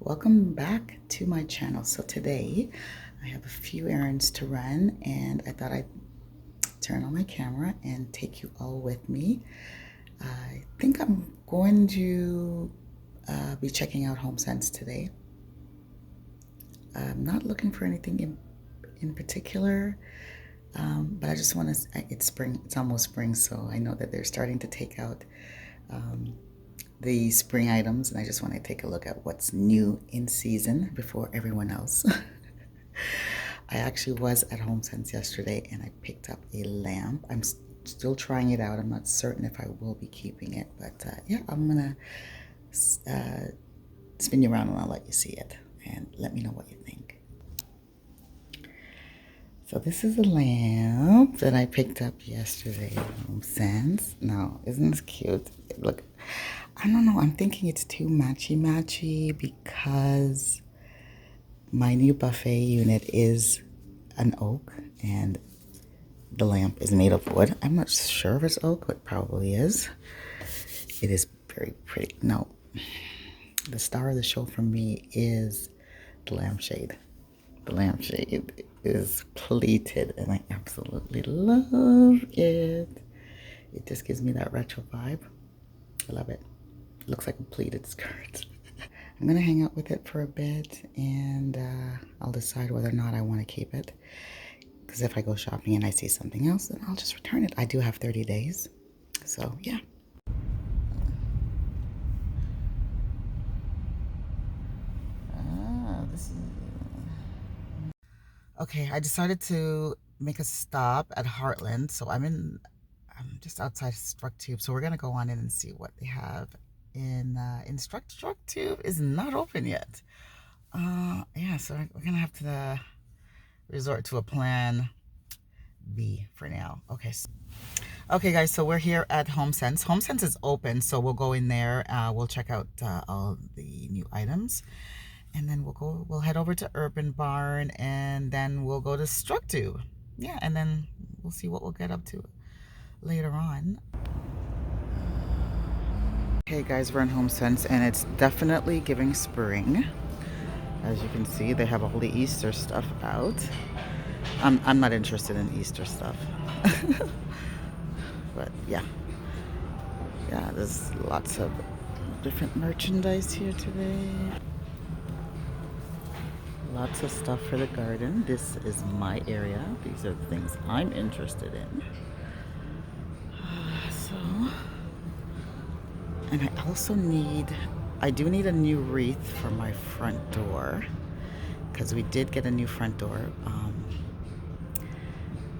Welcome back to my channel. So today I have a few errands to run and I thought I'd turn on my camera and take you all with me. I think I'm going to be checking out HomeSense today. I'm not looking for anything in particular, but I just want to, it's spring, it's almost spring, so I know that they're starting to take out the spring items, and I just want to take a look at what's new in season before everyone else. I actually was at HomeSense yesterday and I picked up a lamp. I'm still trying it out. I'm not certain if I will be keeping it, but yeah, I'm gonna spin you around and I'll let you see it and let me know what you think. So this is a lamp that I picked up yesterday at HomeSense. Now, isn't this cute? Look, I don't know. I'm thinking it's too matchy because my new buffet unit is an oak and the lamp is made of wood. I'm not sure if it's oak, but it probably is. It is very pretty. No, the star of the show for me is the lampshade. The lampshade is pleated and I absolutely love it. It just gives me that retro vibe. I love it. It looks like a pleated skirt. I'm gonna hang out with it for a bit and I'll decide whether or not I want to keep it. Because if I go shopping and I see something else, then I'll just return it. I do have 30 days. So yeah. Okay, I decided to make a stop at Heartland. So I'm just outside StruckTube. So we're gonna go on in and see what they have in StruckTube is not open yet. Yeah, so we're gonna have to resort to a plan B for now. Okay guys, so we're here at HomeSense. HomeSense is open, so we'll go in there. We'll check out all the new items, and then we'll head over to Urban Barn, and then we'll go to StruckTube. Yeah, and then we'll see what we'll get up to later on. Okay guys, we're in HomeSense and it's definitely giving spring. As you can see, they have all the Easter stuff out. I'm not interested in Easter stuff. But yeah, there's lots of different merchandise here today. Lots of stuff for the garden. This is my area. These are the things I'm interested in. And I do need a new wreath for my front door because we did get a new front door.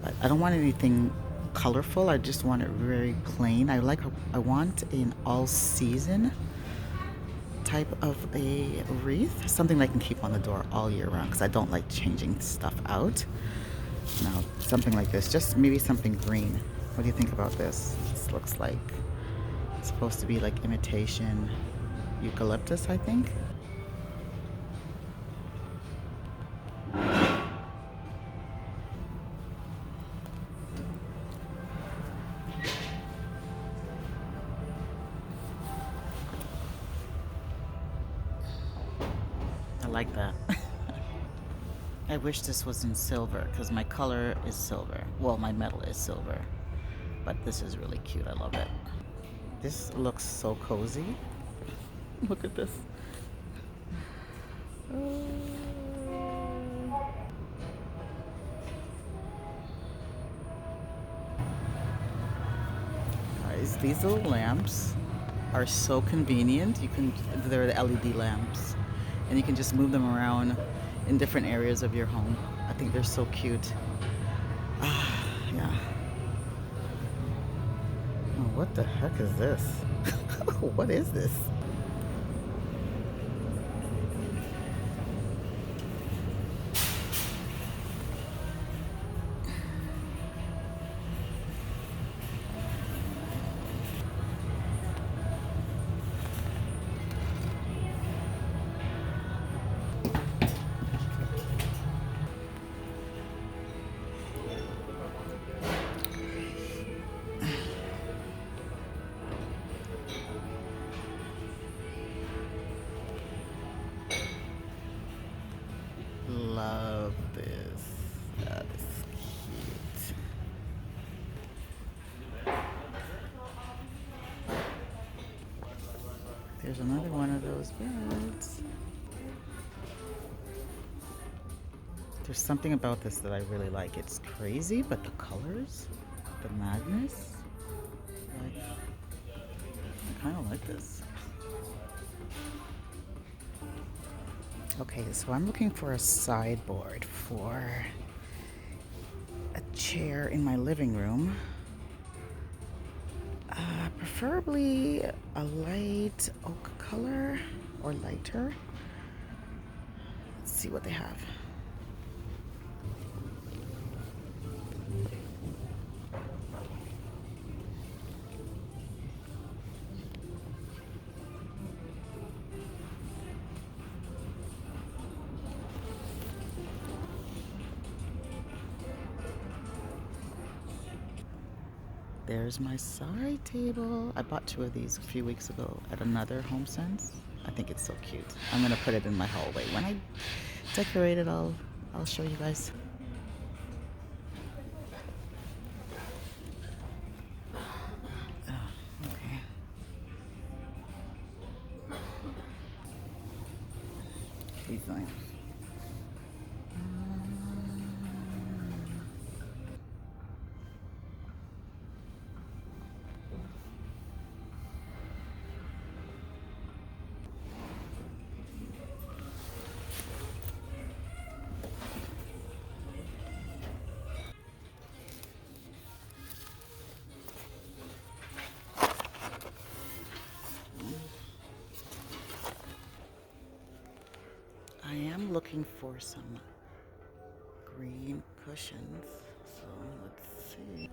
But I don't want anything colorful. I just want it very plain. I want an all-season type of a wreath, something I can keep on the door all year round because I don't like changing stuff out. Now, something like this, just maybe something green. What do you think about this? This looks like it's supposed to be like imitation eucalyptus, I think. I like that. I wish this was in silver because my color is silver. Well, my metal is silver. But this is really cute. I love it. This looks so cozy. Look at this. Guys, these little lamps are so convenient. They're the LED lamps. And you can just move them around in different areas of your home. I think they're so cute. Yeah. Oh, what the heck is this? What is this? Here's another one of those beds. There's something about this that I really like. It's crazy, but the colors, the madness, like, I kind of like this. Okay, so I'm looking for a sideboard for a chair in my living room. Preferably a light oak color or lighter. Let's see what they have. There's my side table. I bought 2 of these a few weeks ago at another HomeSense. I think it's so cute. I'm gonna put it in my hallway. When I decorate it, I'll show you guys. Oh, okay. Keep going. I am looking for some green cushions, so let's see.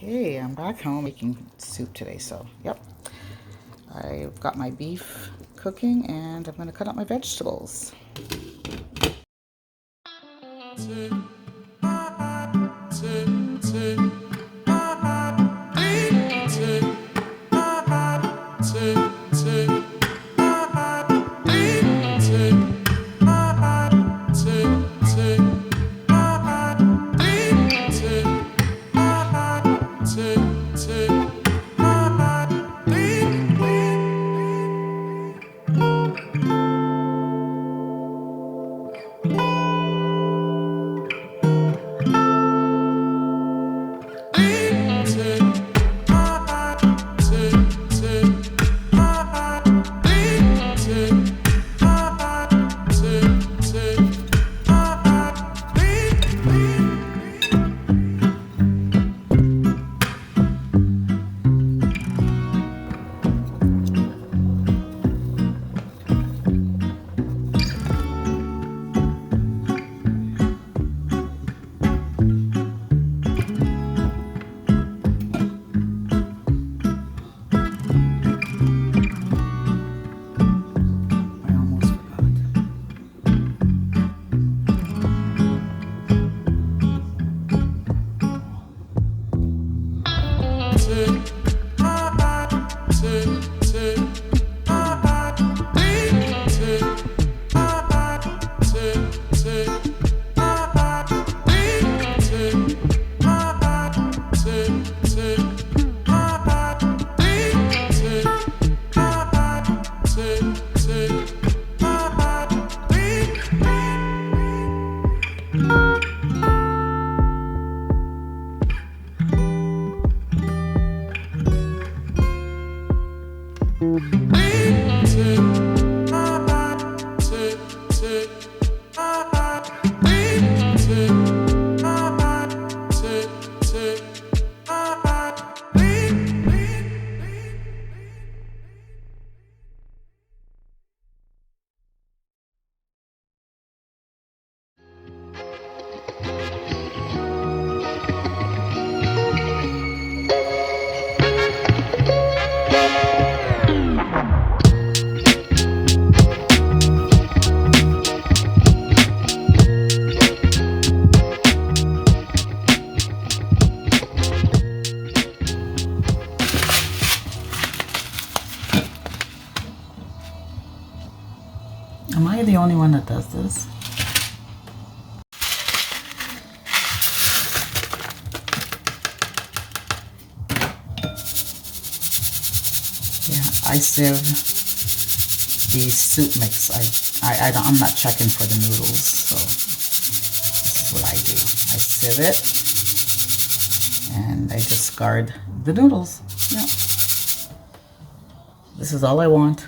Okay, I'm back home making soup today, so yep. I've got my beef cooking and I'm gonna cut up my vegetables. I the only one that does this? Yeah, I sieve the soup mix. I'm not checking for the noodles, so this is what I do. I sieve it and I discard the noodles. Yeah, this is all I want.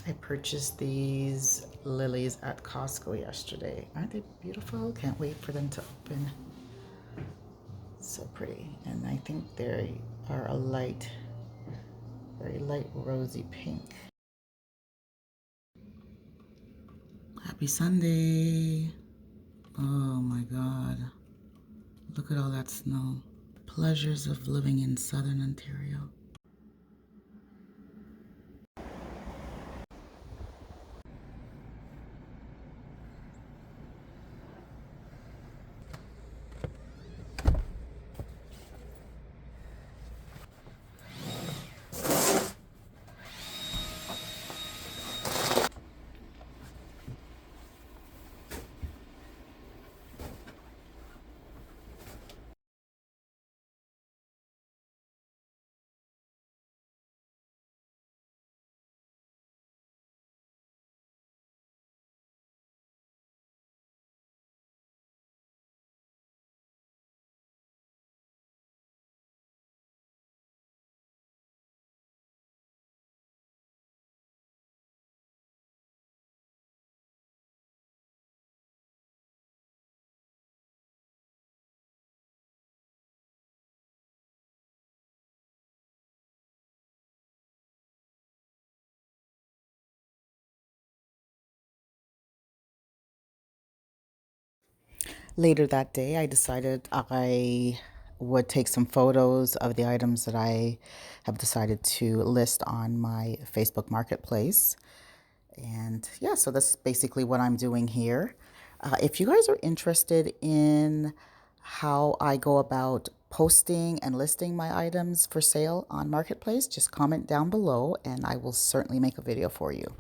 I purchased these lilies at Costco yesterday. Aren't they beautiful? Can't wait for them to open. So pretty. And I think they are a light, very light rosy pink. Happy Sunday. Oh my God. Look at all that snow. Pleasures of living in Southern Ontario. Later that day, I decided I would take some photos of the items that I have decided to list on my Facebook Marketplace. And yeah, so that's basically what I'm doing here. If you guys are interested in how I go about posting and listing my items for sale on Marketplace, just comment down below and I will certainly make a video for you.